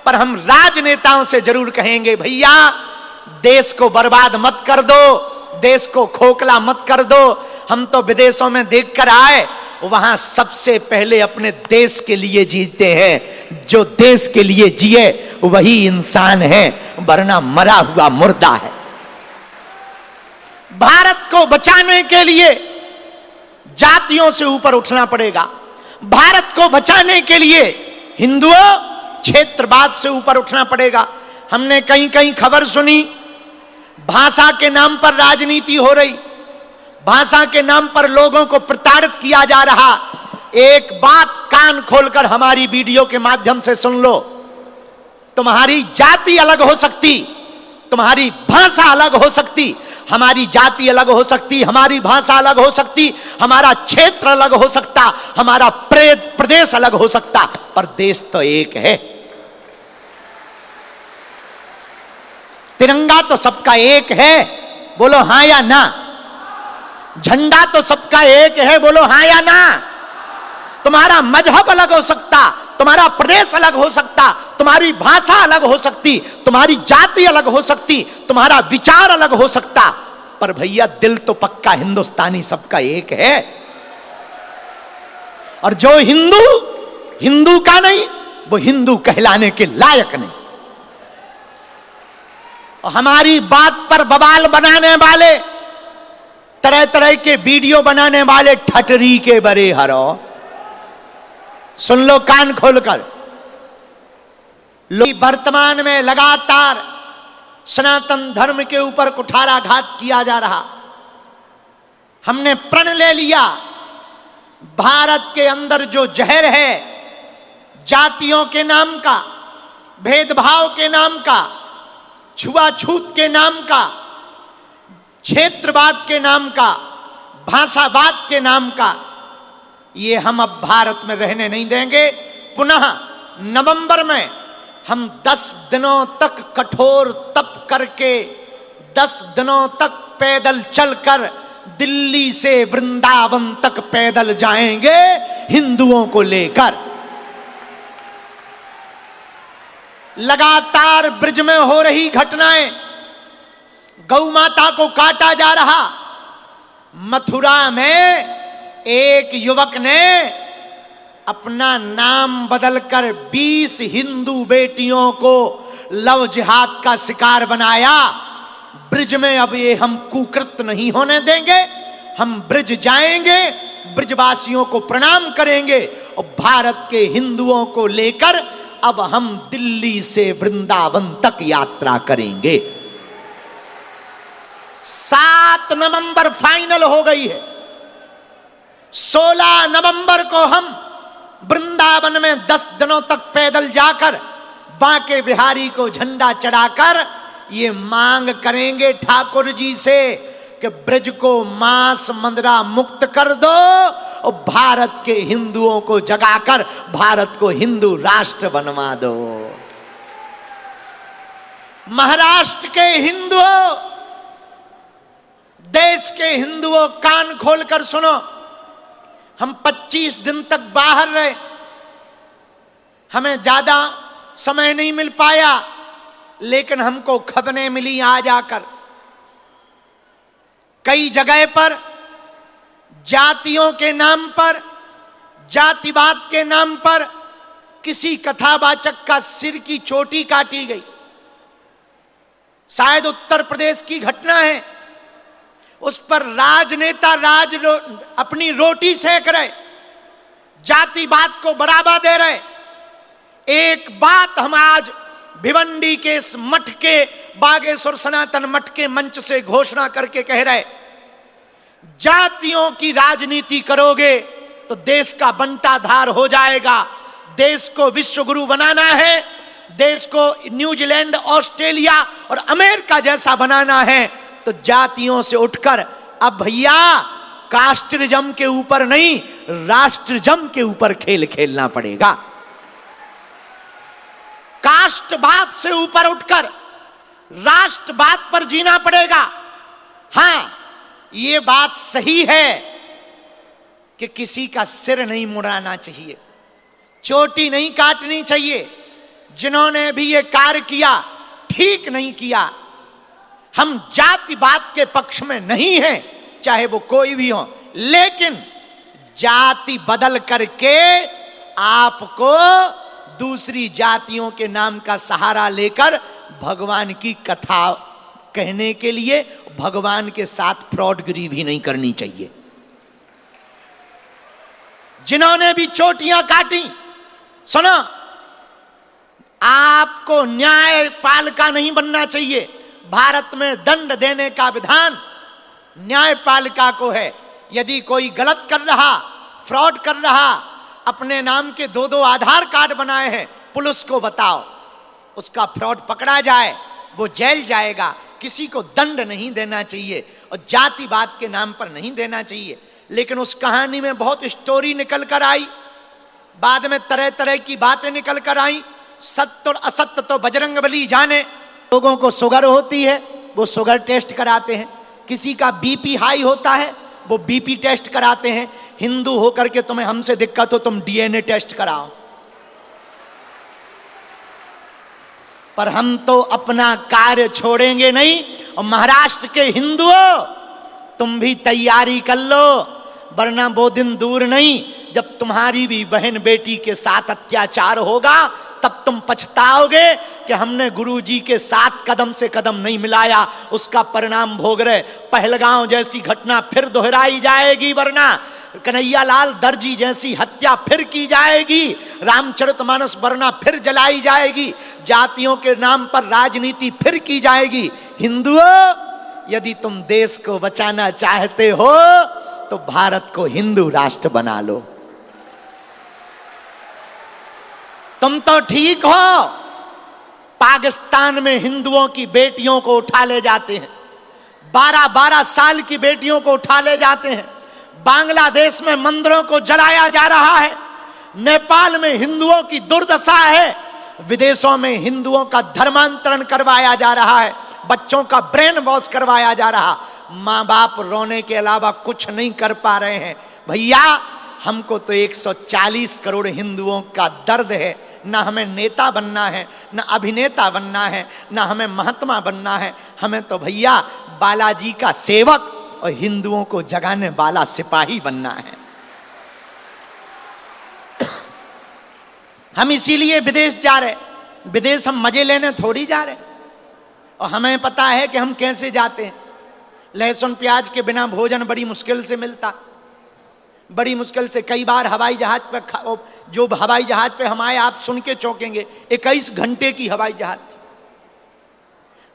पर हम राजनेताओं से जरूर कहेंगे, भैया देश को बर्बाद मत कर दो, देश को खोखला मत कर दो। हम तो विदेशों में देखकर आए, वहां सबसे पहले अपने देश के लिए जीते हैं। जो देश के लिए जिए वही इंसान है, वरना मरा हुआ मुर्दा है। भारत को बचाने के लिए जातियों से ऊपर उठना पड़ेगा। भारत को बचाने के लिए हिंदुओं क्षेत्रवाद से ऊपर उठना पड़ेगा। हमने कहीं कहीं खबर सुनी, भाषा के नाम पर राजनीति हो रही, भाषा के नाम पर लोगों को प्रताड़ित किया जा रहा। एक बात कान खोलकर हमारी वीडियो के माध्यम से सुन लो, तुम्हारी जाति अलग हो सकती, तुम्हारी भाषा अलग हो सकती, हमारी जाति अलग हो सकती, हमारी भाषा अलग हो सकती, हमारा क्षेत्र अलग हो सकता, हमारा प्रदेश अलग हो सकता, पर देश तो एक है। तिरंगा तो सबका एक है, बोलो हां या ना। झंडा तो सबका एक है, बोलो हां या ना। तुम्हारा मजहब अलग हो सकता, तुम्हारा प्रदेश अलग हो सकता, तुम्हारी भाषा अलग हो सकती, तुम्हारी जाति अलग हो सकती, तुम्हारा विचार अलग हो सकता, पर भैया दिल तो पक्का हिंदुस्तानी सबका एक है। और जो हिंदू हिंदू का नहीं, वो हिंदू कहलाने के लायक नहीं। और हमारी बात पर बवाल बनाने वाले, तरह तरह के वीडियो बनाने वाले ठटरी के बरे हरो, सुन लो कान खोलकर। वर्तमान में लगातार सनातन धर्म के ऊपर कुठाराघात किया जा रहा। हमने प्रण ले लिया, भारत के अंदर जो जहर है, जातियों के नाम का, भेदभाव के नाम का, छुआछूत के नाम का, क्षेत्रवाद के नाम का, भाषावाद के नाम का, ये हम अब भारत में रहने नहीं देंगे। पुनः नवंबर में हम 10 दिनों तक कठोर तप करके, 10 दिनों तक पैदल चलकर दिल्ली से वृंदावन तक पैदल जाएंगे हिंदुओं को लेकर। लगातार ब्रिज में हो रही घटनाएं, गौ माता को काटा जा रहा। मथुरा में एक युवक ने अपना नाम बदलकर 20 हिंदू बेटियों को लव जिहाद का शिकार बनाया। ब्रिज में अब ये हम कुकृत्य नहीं होने देंगे। हम ब्रिज जाएंगे, ब्रिजवासियों को प्रणाम करेंगे और भारत के हिंदुओं को लेकर अब हम दिल्ली से वृंदावन तक यात्रा करेंगे। 7 नवंबर फाइनल हो गई है। 16 नवंबर को हम वृंदावन में 10 दिनों तक पैदल जाकर बांके बिहारी को झंडा चढ़ाकर ये मांग करेंगे ठाकुर जी से कि ब्रज को मांस मंदरा मुक्त कर दो और भारत के हिंदुओं को जगाकर भारत को हिंदू राष्ट्र बनवा दो। महाराष्ट्र के हिंदुओं, देश के हिंदुओं, कान खोलकर सुनो। हम 25 दिन तक बाहर रहे, हमें ज्यादा समय नहीं मिल पाया, लेकिन हमको खबरें मिली आ जाकर। कई जगह पर जातियों के नाम पर, जातिवाद के नाम पर किसी कथावाचक का सिर की चोटी काटी गई। शायद उत्तर प्रदेश की घटना है। उस पर राजनेता अपनी रोटी सेक रहे, जातिवाद को बढ़ावा दे रहे। एक बात हम आज भिवंडी के इस मठ के, बागेश्वर सनातन मठ के मंच से घोषणा करके कह रहे, जातियों की राजनीति करोगे तो देश का बंटाधार हो जाएगा। देश को विश्व गुरु बनाना है, देश को न्यूजीलैंड, ऑस्ट्रेलिया और अमेरिका जैसा बनाना है, तो जातियों से उठकर अब भैया कास्टिज्म के ऊपर नहीं, राष्ट्रजम के ऊपर खेल खेलना पड़ेगा। कास्टवाद से ऊपर उठकर राष्ट्रवाद पर जीना पड़ेगा। हां, यह बात सही है कि किसी का सिर नहीं मुड़ाना चाहिए, चोटी नहीं काटनी चाहिए, जिन्होंने भी ये कार्य किया ठीक नहीं किया। हम जातिवाद के पक्ष में नहीं हैं, चाहे वो कोई भी हो, लेकिन जाति बदल करके आपको दूसरी जातियों के नाम का सहारा लेकर भगवान की कथा कहने के लिए भगवान के साथ फ्रॉडगिरी भी नहीं करनी चाहिए। जिन्होंने भी चोटियां काटी, सुनो, आपको न्यायपालिका नहीं बनना चाहिए। भारत में दंड देने का विधान न्यायपालिका को है। यदि कोई गलत कर रहा, फ्रॉड कर रहा, अपने नाम के 2-2 आधार कार्ड बनाए हैं, पुलिस को बताओ, उसका फ्रॉड पकड़ा जाए, वो जेल जाएगा। किसी को दंड नहीं देना चाहिए और जातिवाद के नाम पर नहीं देना चाहिए। लेकिन उस कहानी में बहुत स्टोरी निकल कर आई, बाद में तरह तरह की बातें निकल कर आई। सत्य और असत्य तो बजरंगबली जाने। लोगों को शुगर होती है, वो शुगर टेस्ट कराते हैं। किसी का बीपी हाई होता है, वो बीपी टेस्ट कराते हैं। हिंदू होकर के तुम्हें हमसे दिक्कत हो, तुम डीएनए टेस्ट कराओ। पर हम तो अपना कार्य छोड़ेंगे नहीं। और महाराष्ट्र के हिंदुओं, तुम भी तैयारी कर लो, वरना वो दिन दूर नहीं जब तुम्हारी भी बहन बेटी के साथ अत्याचार होगा। तब तुम पछताओगे कि हमने गुरुजी के साथ कदम से कदम नहीं मिलाया, उसका परिणाम भोग रहे। पहलगांव जैसी घटना फिर दोहराई जाएगी, वरना कन्हैयालाल दर्जी जैसी हत्या फिर की जाएगी, रामचरितमानस वरना फिर जलाई जाएगी, जातियों के नाम पर राजनीति फिर की जाएगी। हिंदुओं, यदि तुम देश को बचाना चाहते हो तो भारत को हिंदू राष्ट्र बना लो। तुम तो ठीक हो, पाकिस्तान में हिंदुओं की बेटियों को उठा ले जाते हैं, 12-12 साल की बेटियों को उठा ले जाते हैं। बांग्लादेश में मंदिरों को जलाया जा रहा है। नेपाल में हिंदुओं की दुर्दशा है। विदेशों में हिंदुओं का धर्मांतरण करवाया जा रहा है, बच्चों का ब्रेन वॉश करवाया जा रहा। माँ बाप रोने के अलावा कुछ नहीं कर पा रहे हैं। भैया, हमको तो 140 करोड़ हिंदुओं का दर्द है। ना हमें नेता बनना है, ना अभिनेता बनना है, ना हमें महात्मा बनना है। हमें तो भैया बालाजी का सेवक और हिंदुओं को जगाने वाला सिपाही बनना है। हम इसीलिए विदेश जा रहे। विदेश हम मजे लेने थोड़ी जा रहे, और हमें पता है कि हम कैसे जाते हैं। लहसुन प्याज के बिना भोजन बड़ी मुश्किल से मिलता, बड़ी मुश्किल से। कई बार हवाई जहाज पे, जो हवाई जहाज पे हम आए, आप सुन के चौंकेंगे, 21 घंटे की हवाई जहाज थी।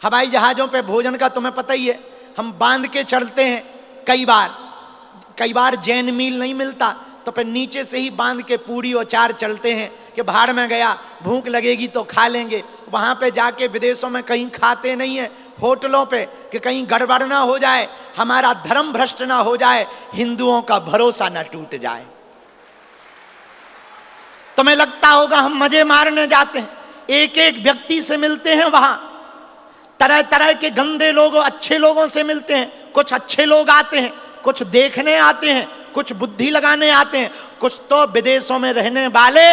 हवाई जहाजों पे भोजन का तुम्हें पता ही है, हम बांध के चढ़ते हैं। कई बार जैन मील नहीं मिलता तो फिर नीचे से ही बांध के पूरी और चार चलते हैं कि भाड़ में गया, भूख लगेगी तो खा लेंगे। वहां पे जाके विदेशों में कहीं खाते नहीं है, होटलों पे, कि कहीं गड़बड़ ना हो जाए, हमारा धर्म भ्रष्ट ना हो जाए, हिंदुओं का भरोसा ना टूट जाए। तुम्हें लगता होगा हम मजे मारने जाते हैं, एक एक व्यक्ति से मिलते हैं। वहां तरह तरह के गंदे लोगों, अच्छे लोगों से मिलते हैं। कुछ अच्छे लोग आते हैं, कुछ देखने आते हैं, कुछ बुद्धि लगाने आते हैं, कुछ तो विदेशों में रहने वाले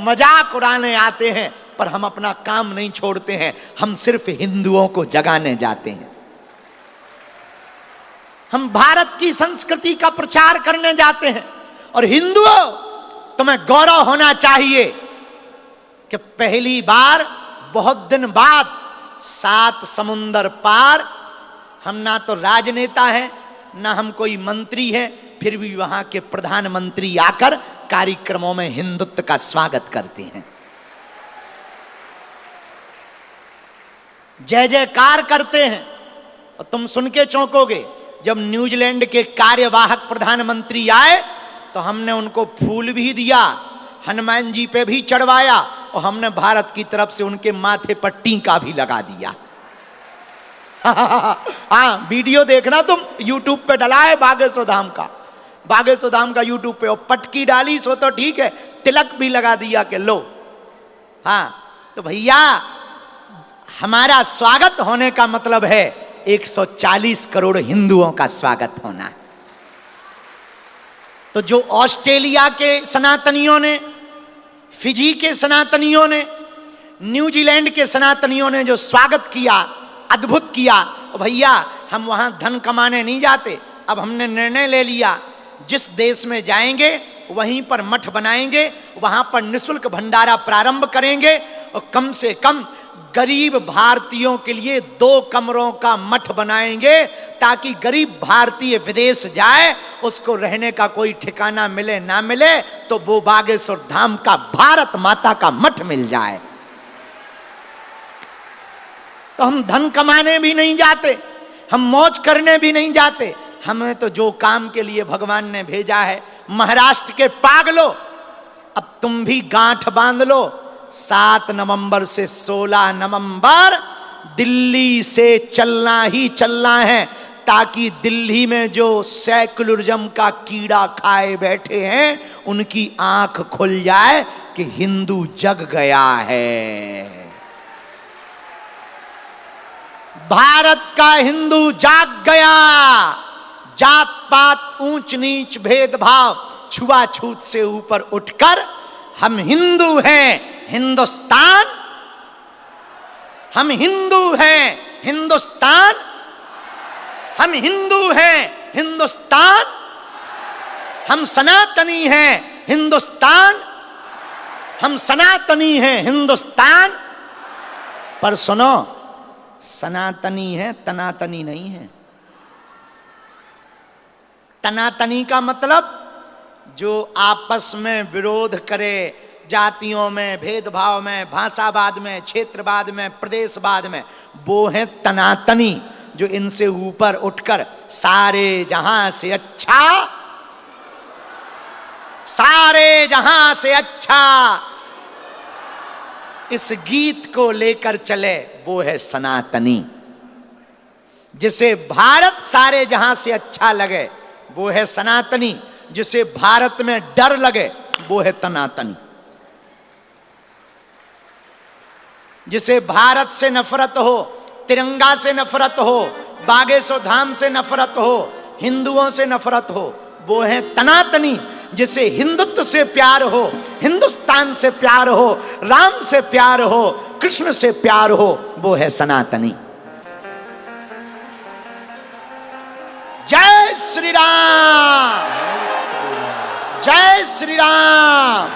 मजाक उड़ाने आते हैं। पर हम अपना काम नहीं छोड़ते हैं, हम सिर्फ हिंदुओं को जगाने जाते हैं। हम भारत की संस्कृति का प्रचार करने जाते हैं। और हिंदुओं, तुम्हें गौरव होना चाहिए कि पहली बार बहुत दिन बाद 7 समुंदर पार, हम ना तो राजनेता हैं, ना हम कोई मंत्री हैं, फिर भी वहां के प्रधानमंत्री आकर कार्यक्रमों में हिंदुत्व का स्वागत करते हैं, जय जयकार करते हैं। और तुम सुन के चौंकोगे, जब न्यूजीलैंड के कार्यवाहक प्रधानमंत्री आए तो हमने उनको फूल भी दिया, हनुमान जी पे भी चढ़वाया, और हमने भारत की तरफ से उनके माथे पर टीका भी लगा दिया। हाँ, वीडियो देखना तुम, यूट्यूब पे डला है बागेश्वर धाम का, बागेश्वर धाम का यूट्यूब पे। और पटकी डाली सो तो ठीक है, तिलक भी लगा दिया कि लो। हाँ, तो भैया हमारा स्वागत होने का मतलब है 140 करोड़ हिंदुओं का स्वागत होना। तो जो ऑस्ट्रेलिया के सनातनियों ने, फिजी के सनातनियों ने, न्यूजीलैंड के सनातनियों ने जो स्वागत किया, अद्भुत किया। भैया हम वहां धन कमाने नहीं जाते, अब हमने निर्णय ले लिया जिस देश में जाएंगे वहीं पर मठ बनाएंगे, वहां पर निःशुल्क भंडारा प्रारंभ करेंगे और कम से कम गरीब भारतीयों के लिए 2 कमरों का मठ बनाएंगे ताकि गरीब भारतीय विदेश जाए, उसको रहने का कोई ठिकाना मिले ना मिले तो वो बागेश्वर धाम का भारत माता का मठ मिल जाए। तो हम धन कमाने भी नहीं जाते, हम मौज करने भी नहीं जाते, हमें तो जो काम के लिए भगवान ने भेजा है। महाराष्ट्र के पागलों, अब तुम भी गांठ बांध लो, 7 नवंबर से 16 नवंबर दिल्ली से चलना ही चलना है, ताकि दिल्ली में जो सेकुलरिज्म का कीड़ा खाए बैठे हैं उनकी आंख खुल जाए कि हिंदू जग गया है। भारत का हिंदू जाग गया। जात पात, ऊंच नीच, भेदभाव, छुआछूत से ऊपर उठकर हम हिंदू हैं, हिंदुस्तान, हम हिंदू हैं, हिंदुस्तान, हम हिंदू हैं, हिंदुस्तान, हम सनातनी हैं, हिंदुस्तान, हम सनातनी हैं, हिंदुस्तान। पर सुनो, सनातनी है, तनातनी नहीं है। तनातनी का मतलब जो आपस में विरोध करे, जातियों में, भेदभाव में, भाषावाद में, क्षेत्रवाद में, प्रदेशवाद में, वो है तनातनी। जो इनसे ऊपर उठकर सारे जहां से अच्छा, सारे जहां से अच्छा इस गीत को लेकर चले, वो है सनातनी। जिसे भारत सारे जहां से अच्छा लगे वो है सनातनी, जिसे भारत में डर लगे वो है तनातनी। जिसे भारत से नफरत हो, तिरंगा से नफरत हो, बागेश्वर धाम से नफरत हो, हिंदुओं से नफरत हो, वो है तनातनी। जिसे हिंदुत्व से प्यार हो, हिंदुस्तान से प्यार हो, राम से प्यार हो, कृष्ण से प्यार हो, वो है सनातनी। जय श्री राम, जय श्री राम।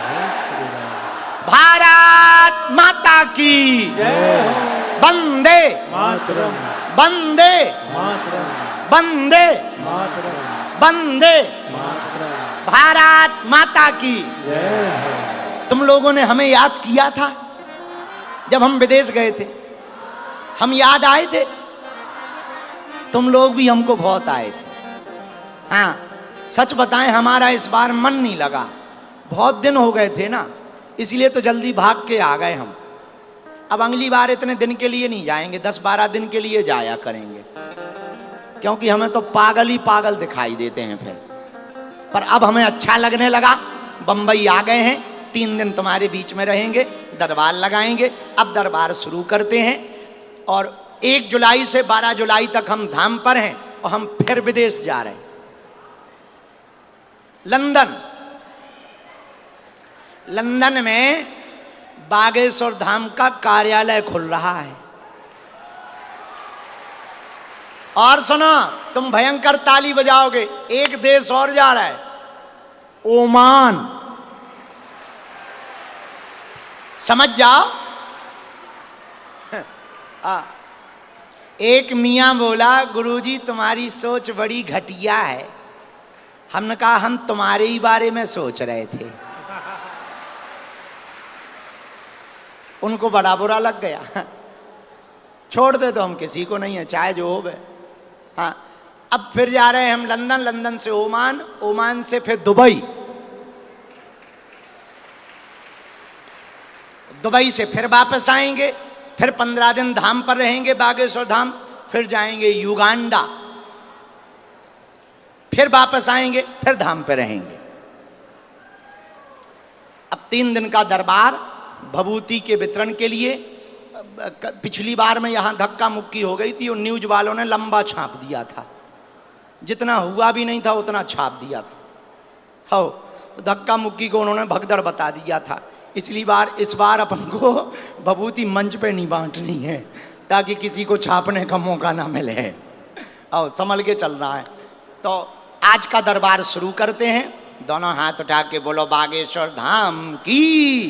भारत माता की वंदे मातरम, वंदे मातरम, वंदे मातरम, वंदे मातरम। भारत माता की। जय हो। तुम लोगों ने हमें याद किया था जब हम विदेश गए थे, हम याद आए थे, तुम लोग भी हमको बहुत आए थे। हाँ, सच बताएं हमारा इस बार मन नहीं लगा, बहुत दिन हो गए थे ना, इसलिए तो जल्दी भाग के आ गए हम। अब अगली बार इतने दिन के लिए नहीं जाएंगे, 10-12 दिन के लिए जाया करेंगे, क्योंकि हमें तो पागल ही पागल दिखाई देते हैं फिर। पर अब हमें अच्छा लगने लगा, बंबई आ गए हैं, 3 दिन तुम्हारे बीच में रहेंगे, दरबार लगाएंगे। अब दरबार शुरू करते हैं और 1 जुलाई से 12 जुलाई तक हम धाम पर हैं और हम फिर विदेश जा रहे हैं। लंदन, लंदन में बागेश्वर धाम का कार्यालय खुल रहा है। और सुनो, तुम भयंकर ताली बजाओगे, एक देश और जा रहा है, ओमान। समझ जाओ। एक मियां बोला, गुरुजी तुम्हारी सोच बड़ी घटिया है। हमने कहा हम तुम्हारे ही बारे में सोच रहे थे। उनको बड़ा बुरा लग गया। छोड़ दे तो हम किसी को नहीं है, चाहे जो हो गए। हाँ, अब फिर जा रहे हैं हम लंदन, लंदन से ओमान, ओमान से फिर दुबई, दुबई से फिर वापस आएंगे, फिर 15 दिन धाम पर रहेंगे बागेश्वर धाम, फिर जाएंगे युगांडा, फिर वापस आएंगे, फिर धाम पे रहेंगे। अब 3 दिन का दरबार भभूति के वितरण के लिए। पिछली बार में यहां धक्का मुक्की हो गई थी और न्यूज वालों ने लंबा छाप दिया था, जितना हुआ भी नहीं था उतना छाप दिया था। हो, तो धक्का मुक्की को उन्होंने भगदड़ बता दिया था। इस बार अपन को भभूति मंच पे नहीं बांटनी है, ताकि किसी को छापने का मौका ना मिले। और संभल के चल रहा है। तो आज का दरबार शुरू करते हैं। दोनों हाथ उठा के बोलो बागेश्वर धाम की।